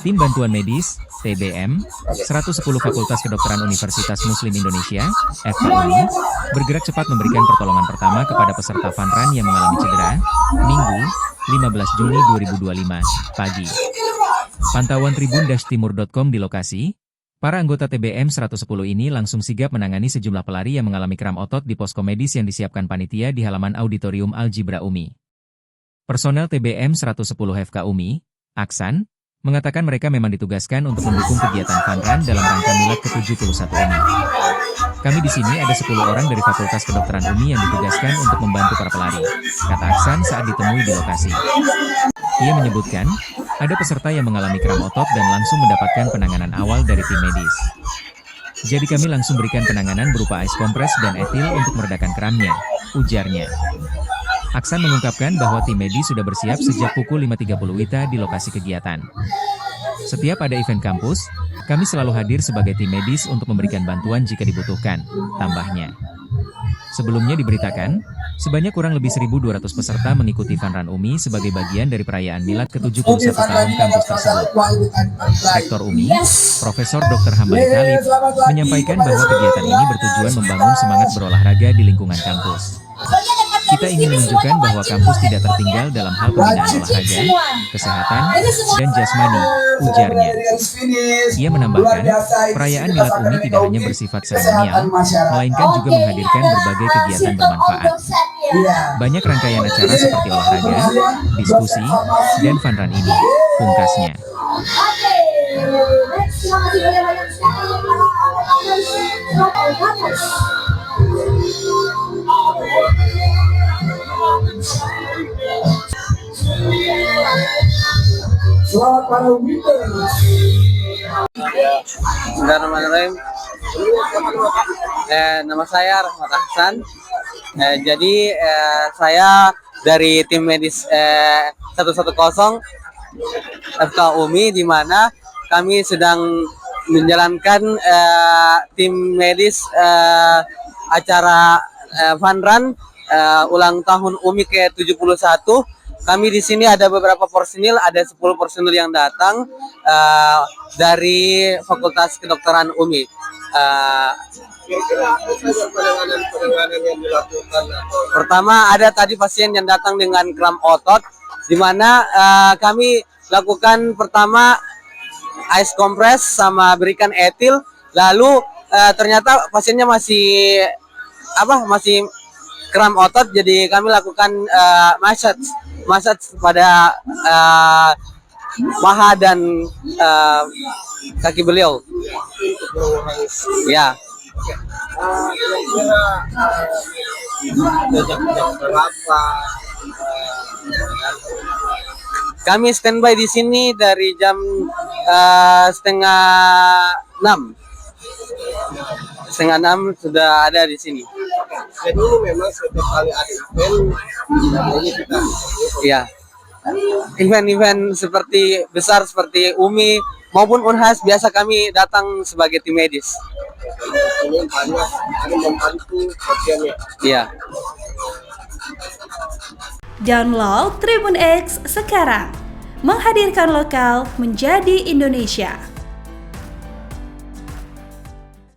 Tim Bantuan Medis, TBM, 110 Fakultas Kedokteran Universitas Muslim Indonesia, FKUI, bergerak cepat memberikan pertolongan pertama kepada peserta Fun Run yang mengalami cedera, Minggu, 15 Juni 2025, pagi. Pantauan tribun-timur.com di lokasi, para anggota TBM 110 ini langsung sigap menangani sejumlah pelari yang mengalami kram otot di posko medis yang disiapkan panitia di halaman auditorium Al-Jibra UMI. Personel TBM 110 FKUMI, Aksan, mengatakan mereka memang ditugaskan untuk mendukung kegiatan Fun Run dalam rangka Milad ke-71 ini. Kami di sini ada 10 orang dari Fakultas Kedokteran UMI yang ditugaskan untuk membantu para pelari, kata Aksan saat ditemui di lokasi. Ia menyebutkan, ada peserta yang mengalami kram otot dan langsung mendapatkan penanganan awal dari tim medis. Jadi kami langsung berikan penanganan berupa ais kompres dan etil untuk meredakan kramnya, ujarnya. Aksan mengungkapkan bahwa tim medis sudah bersiap sejak pukul 5.30 WITA di lokasi kegiatan. Setiap ada event kampus, kami selalu hadir sebagai tim medis untuk memberikan bantuan jika dibutuhkan, tambahnya. Sebelumnya diberitakan, sebanyak kurang lebih 1.200 peserta mengikuti Fun Run UMI sebagai bagian dari perayaan Milad ke-71 tahun kampus tersebut. Rektor UMI, Profesor Dr. Hambali Khalid, menyampaikan bahwa kegiatan ini bertujuan membangun semangat berolahraga di lingkungan kampus. Kita ingin menunjukkan bahwa kampus tidak tertinggal dalam hal pembinaan olahraga, kesehatan, dan jasmani, ujarnya. Ia menambahkan, perayaan Milad UMI tidak hanya bersifat seremonial, melainkan juga menghadirkan berbagai kegiatan bermanfaat. Banyak rangkaian acara seperti olahraga, diskusi, dan Fun Run ini, pungkasnya. Selamat malam winter. Bismillahirrahmanirrahim. Nama saya Rahmat Ahsan. Jadi saya dari tim medis 110 FKUMI, di mana kami sedang menjalankan tim medis acara Fun Run ulang tahun UMI ke-71. Kami di sini ada beberapa personil, ada 10 personil yang datang dari Fakultas Kedokteran UMI. Penanganan yang dilakukan. Pertama, ada tadi pasien yang datang dengan kram otot, di mana kami lakukan pertama ais kompres sama berikan etil. Lalu ternyata pasiennya masih kram otot, jadi kami lakukan massage pada paha dan kaki beliau. Ya. Kami standby di sini dari jam 5:30. 5:30 sudah ada di sini. Jadi ini memang setiap kali ada event, ini kita. Iya. Event-event seperti besar seperti UMI maupun Unhas biasa kami datang sebagai tim medis. Ini banyak ada membantu pasiennya. Iya. Download Tribun X sekarang. Menghadirkan lokal menjadi Indonesia.